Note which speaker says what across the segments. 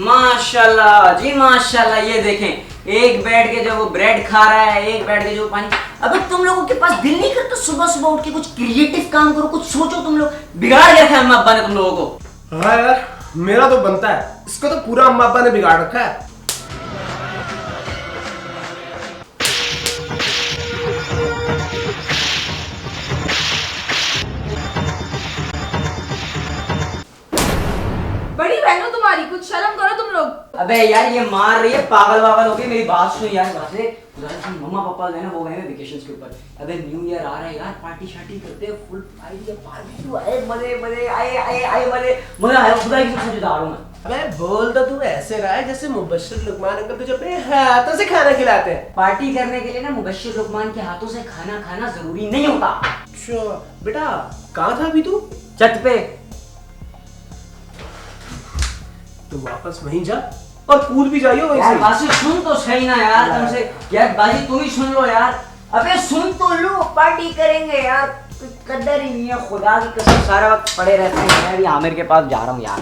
Speaker 1: माशाल्लाह जी माशाल्लाह। ये देखें, एक बैठ के जो वो ब्रेड खा रहा है, एक बैठ के जो पानी। अबे तुम लोगों के पास दिल नहीं करता सुबह सुबह उठ के कुछ क्रिएटिव काम करो, कुछ सोचो? तुम लोग बिगाड़ के रखा है अम्मा अब्बा ने तुम लोगों को।
Speaker 2: हाँ यार, मेरा तो बनता है, इसको तो पूरा अम्मा अब्बा ने बिगाड़ रखा है।
Speaker 3: बड़ी बहन हो तुम्हारी, कुछ शर्म करो तुम लोग।
Speaker 1: अबे यार ये मार रही है, पागल वागल हो गई। मेरी बात सुन यार, वैसे मम्मा पापा जो है ना वो गए हैं वेकेशंस के ऊपर। अबे न्यू ईयर आ रहा है यार, पार्टी शार्टी करते हैं, फुल पार्टी बारबेक्यू आए, मजे मजे आए मजे मजा आया। खुदा की कसम बता रहा हूं मैं।
Speaker 2: अबे बोल तो तू ऐसे रहा है जैसे मुबश्शिर लुकमान अंकल तुझे अपने हाथों से खाना खिलाते हैं।
Speaker 1: पार्टी करने के लिए ना मुबश्शिर लुकमान के हाथों से खाना खाना जरूरी नहीं होता।
Speaker 2: अच्छा बेटा, कहाँ था अभी तू?
Speaker 1: छत पे।
Speaker 2: तो वापस वहीं जा और कूद भी जाइयो वहीं
Speaker 1: यार
Speaker 2: से।
Speaker 1: बाजी सुन तो सही ना यार तुमसे। यार बाजी तुम ही सुन लो यार। अबे सुन तो लो, पार्टी करेंगे यार, कोई कदर ही नहीं है। खुदा की कसम सारा वक्त पड़े रहते हैं। मैं भी आमिर के पास जा रहा हूँ यार।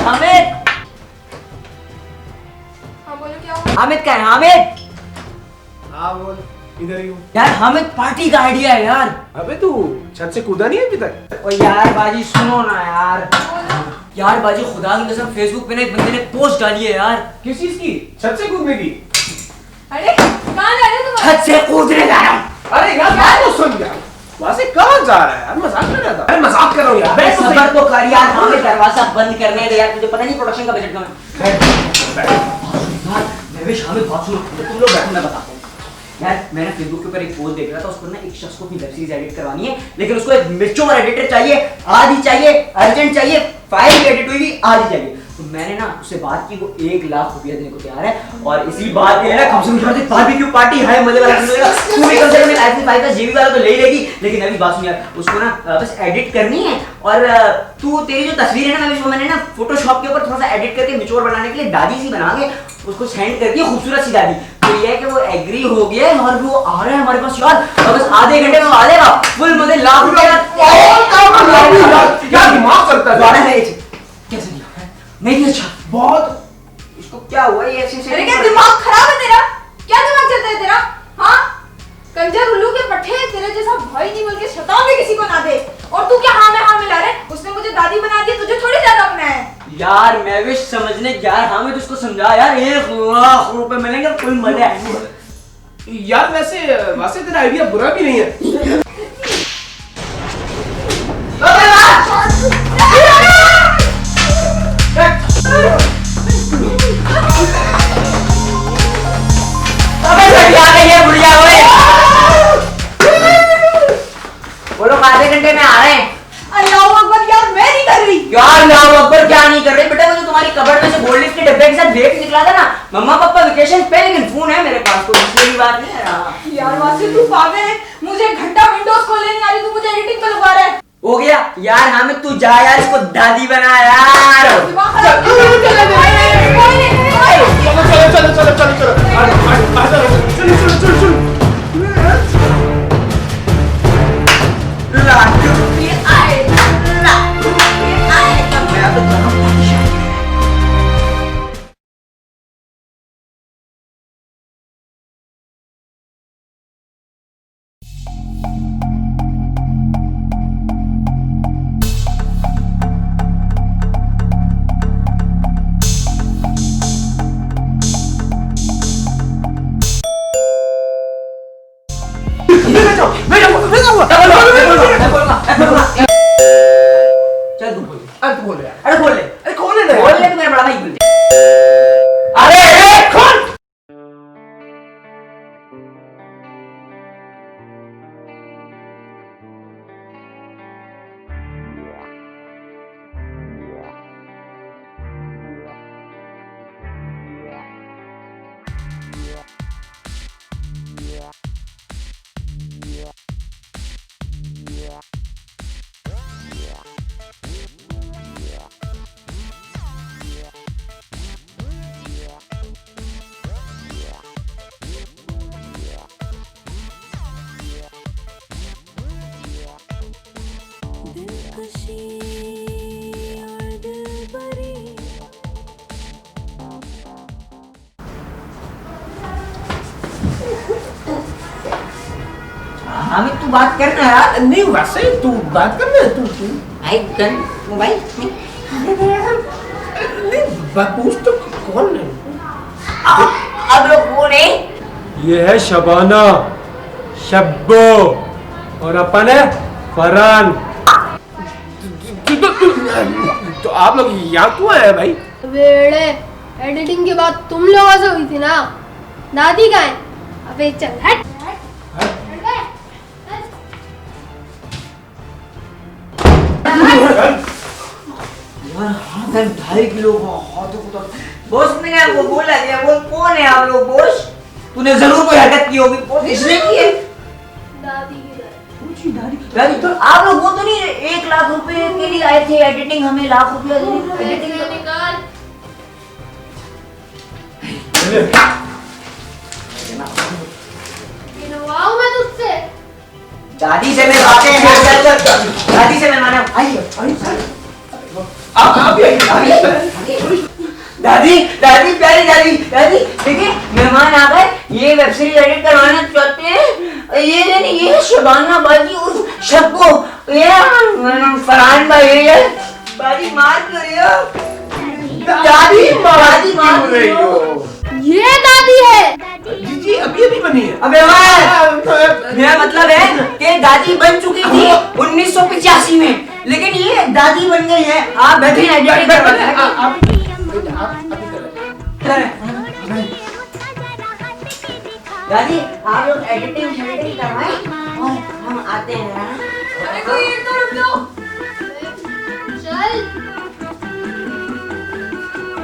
Speaker 1: हामिद।
Speaker 3: हाँ बोलो क्या हुआ?
Speaker 1: हामिद का है हामिद।
Speaker 2: हाँ बोल, इधर ही हूँ।
Speaker 1: यार हामिद पार्टी का आइडिया है यार।
Speaker 2: अबे तू छत से कूदा नहीं अभी तक?
Speaker 1: ओ यार बाजी सुनो ना यार।
Speaker 3: बोलो।
Speaker 1: यार बाजी खुदा की कसम फेसबुक पे ना एक बंदे ने पोस्ट डाली है यार।
Speaker 2: किस चीज की? छत से कूदने की?
Speaker 3: अरे कहाँ जा रहे हो तुम?
Speaker 1: छत से कूदने जा रहा हूँ।
Speaker 2: अरे यार बात तो सुन यार, वहाँ से कहाँ जा रहा है यार? मजाक कर रहा था। अरे मजाक कर रहा हूँ यार।
Speaker 1: अबे सबर तो कर यार, हमें दरवाजा बंद करने दे यार। तुझे पता नहीं प्रोडक्शन का बजट कम है। यार मैं भी शामिल बात सुनो, तुम लोग बैठो मैं बताता हूँ। यार मैंने फेसबुक के ऊपर एक पोस्ट देख रहा था, उसको ना एक शख्स को अपनी वेब सीरीज एडिट करवानी है, लेकिन उसको एक मेच्योर एडिटर चाहिए, आज ही चाहिए, अर्जेंट चाहिए, फाइल एडिट हुई भी आज ही चाहिए। तो मैंने ना उससे बात की, वो 1 लाख रुपया देने को तैयार है। और इसी बात के लिए ना कम से कम बारबेक्यू पार्टी है, मजे वाला मिलेगा। तू भी कम से कम आईफोन 5 का जीबी वाला तो ले ही लेगी। लेकिन अभी बात सुन यार, उसको ना बस एडिट करनी है। और तू तेरी जो तस्वीर है ना, मैंने ना फोटोशॉप के ऊपर थोड़ा सा एडिट करके मिच्योर बनाने के लिए दादी सी बना के उसको सेंड कर दी, खूबसूरत सी दादी। तो ये है कि वो एग्री हो गया है और वो आ रहा है हमारे पास यार। और बस आधे घंटे में आ जाएगा, फुल मजे, लाख रुपया
Speaker 2: यार दिमाग चलता है।
Speaker 1: कैसे दिया? नहीं अच्छा बहुत। इसको क्या हुआ ये ऐसे
Speaker 3: अरे क्या दिमाग खराब है तेरा? क्या दिमाग चलता है तेरा? हाँ कंजर उल्लू के पट्टे, तेरे जैसा भाई नहीं बल्कि शैतान भी किसी को ना दे। और तू क्या हाँ में हाँ मिला रहे? उसने मुझे दादी बना दिया, तुझे थोड़ी ज्यादा अपना है
Speaker 1: यार। मैं भी समझने यार, हाँ मैं तो उसको समझा यार, 1 लाख रुपए मिलेंगे, कोई मजा आएगा
Speaker 2: यार। वैसे तेरा आइडिया बुरा भी नहीं है।
Speaker 1: बोलो आधे घंटे में आ रहे हैं।
Speaker 3: अल्लाह अकबर। यार मैं नहीं कर रही
Speaker 1: यार अल्लाह अकबर क्या नहीं कर रहे बेटा? मुझे तुम्हारी कबर्ड में से गोल्ड लिफ्ट के डब्बे के साथ भेज निकला था ना मम्मा पापा वेकेशन पे, लेकिन फोन है मेरे पास, कोई दूसरी बात नहीं है
Speaker 3: यार। वासे तू पागल है, मुझे एक घंटा विंडोज खोलने नहीं आ रही, तू मुझे एडिटिंग पे लगा रहा है।
Speaker 1: हो गया यार। हामिद तू जा यार, इसको दादी बना यार।
Speaker 3: दिमाग खराब कर दिया। कोई नहीं।
Speaker 2: चलो।
Speaker 1: लाख रुपये आए, लाख रुपये आए। मैं तो कर रहा हूँ पार्टी शार्टी। चल तू बोल।
Speaker 2: अरे तू बोल यार।
Speaker 1: अरे बोल ले।
Speaker 2: अरे खोल ले ना
Speaker 1: बोल
Speaker 2: यार।
Speaker 1: ले, तू मेरा बड़ा भाई बोल ले। अरे खोल। हामिद तू बात करना यार।
Speaker 2: नहीं वैसे तू बात करना तू
Speaker 1: भाई कर मोबाइल
Speaker 2: नहीं पूछ तो कौन है?
Speaker 1: अब लोग कौन है?
Speaker 4: ये है शबाना, शब्बो और अपन है फरहान।
Speaker 2: तो आप लोग यहाँ क्यों आए भाई?
Speaker 5: वेड़े, एडिटिंग की बात तुम लोगों से हुई थी ना? दादी कहाँ है? अबे चल हट।
Speaker 1: यार हाँ 2.5 किलो हाथों को बॉस ने क्या वो बोला दिया। वो कौन है आप लोग बॉस? तूने जरूर कोई हरकत की होगी बॉस, इसने की है।
Speaker 5: दादी की
Speaker 1: दादी तो आप लोग वो तो नहीं 1 लाख रुपए के लिए आए थे एडिटिंग, हमें लाख रुपया एडिटिंग
Speaker 5: निकाल। गिनवाऊं मैं तुझसे?
Speaker 1: दादी से मैं बातें हैं। दादी से मैं माना आइए दादी दादी प्यारी दादी दादी देखिए मेहमान आ गए। ये वेब सीरीज एडिट करवाना चाहते हैं। ये नहीं ये शबाना बाजी उर्फ शब्बो, ये फरहान भाई है। बाजी मार क्यों रही हो? दादी मार रही हो?
Speaker 5: ये दादी है।
Speaker 2: जी अभी अभी बनी है।
Speaker 1: अबे वाह, मेरा मतलब है कि दादी बन चुकी थी 1985 में, लेकिन ये दादी बन गई है। आप बैठे हैं एडिटिंग दादी आप लोग एडिटिंग करवाएं और हम आते हैं।
Speaker 3: अरे कोई एक तो रुक जाओ।
Speaker 5: चल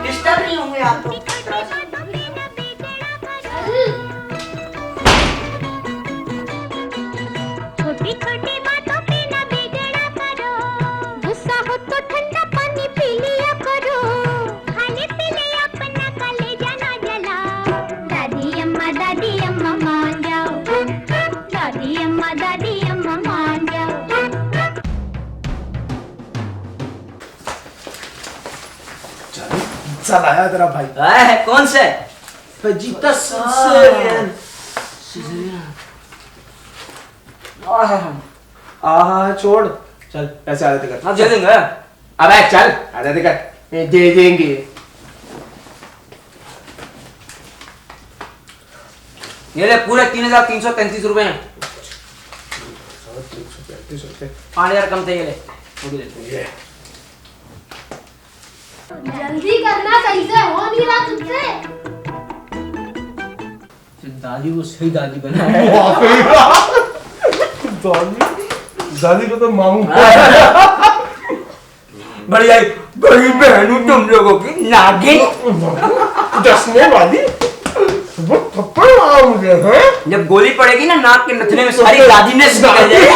Speaker 1: डिस्टर्ब नहीं होंगे आप लोग।
Speaker 6: छोटी छोटी बातों पे ना बिगड़ा करो, गुस्सा हो तो ठंडा पानी पी लिया करो, खाने पीने अपना कलेजा ना जलाओ। दादी अम्मा मान जाओ, दादी अम्मा मान जाओ।
Speaker 2: चल आया तेरा भाई।
Speaker 1: कौन से?
Speaker 2: Fajita caesarean. छोड़ चल पैसे आधे दे कर।
Speaker 1: आप दे देंगे?
Speaker 2: अबे चल आधे दे कर। दे देंगे।
Speaker 1: ये ले पूरे 3,333 रुपए हैं। 5,000 कम थे। ये ले वो भी ले।
Speaker 5: जल्दी करना, सही से हो नहीं रहा तुझसे।
Speaker 1: दादी वो सही दादी बना
Speaker 2: दादी को तो मामू
Speaker 1: बढ़िया बड़ी बहनों तुम लोगों की नागिन
Speaker 2: दसने वाली वो थप्पड़ मारा मुझे है।
Speaker 1: जब गोली पड़ेगी ना नाक के नथने में सारी दादीनेस निकल जाएगी।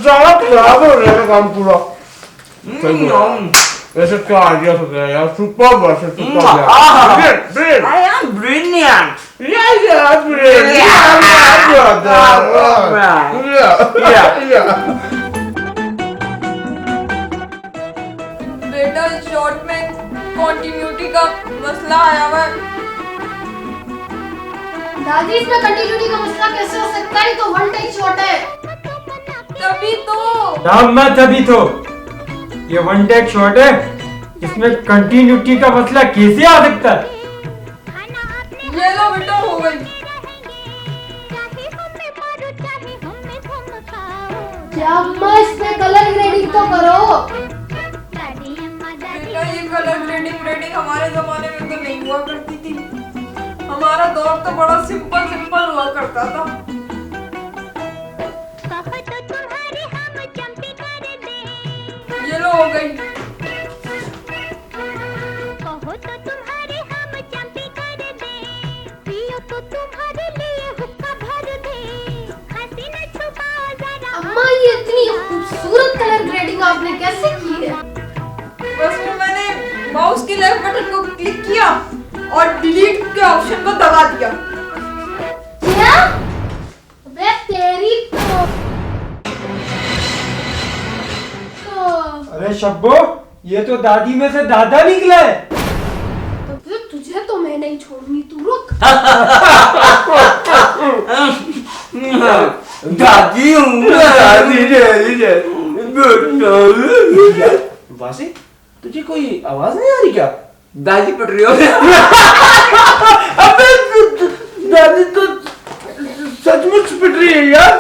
Speaker 2: सारा खराब हो रहा है काम पूरा। वैसे क्या आइडिया हो गया यार, सुपर वैसे super bread
Speaker 1: I am brilliant.
Speaker 2: या ब्रेड
Speaker 3: बेटा इस शॉर्ट में कंटिन्यूटी का मसला आया हुआ है।
Speaker 5: दादी इसमें कंटिन्यूटी का मसला कैसे हो सकता है? तो वन टेक शॉट है।
Speaker 3: तभी तो
Speaker 4: नाम मत अभी तो ये वन टेक शॉट है, इसमें कंटिन्यूटी का मसला कैसे आ सकता है?
Speaker 3: ये लो बेटा हो गई।
Speaker 5: क्या अम्मा इसमें कलर ग्रेडिंग तो करो।
Speaker 3: बेटा ये कलर ग्रेडिंग हमारे जमाने में तो नहीं हुआ करती थी। हमारा दौर तो बड़ा सिंपल हुआ करता था। ये लो हो गई।
Speaker 5: अम्मा ये इतनी खूबसूरत कलर ग्रेडिंग आपने कैसे की है?
Speaker 3: बस वो मैंने माउस के लेफ्ट बटन को क्लिक किया और डिलीट के ऑप्शन को दबा दिया।
Speaker 5: क्या? अबे तेरी तो
Speaker 4: अरे शब्बो, ये तो दादी में से दादा निकला है।
Speaker 5: तो फिर तुझे तो मैं नहीं छोड़ूंगी, तू रुक।
Speaker 2: दादी हूँ दादी वासी तुझे कोई आवाज नहीं आ रही क्या?
Speaker 1: दादी पट रही हो
Speaker 2: अबे दादी तो सचमुच पिट रही है यार।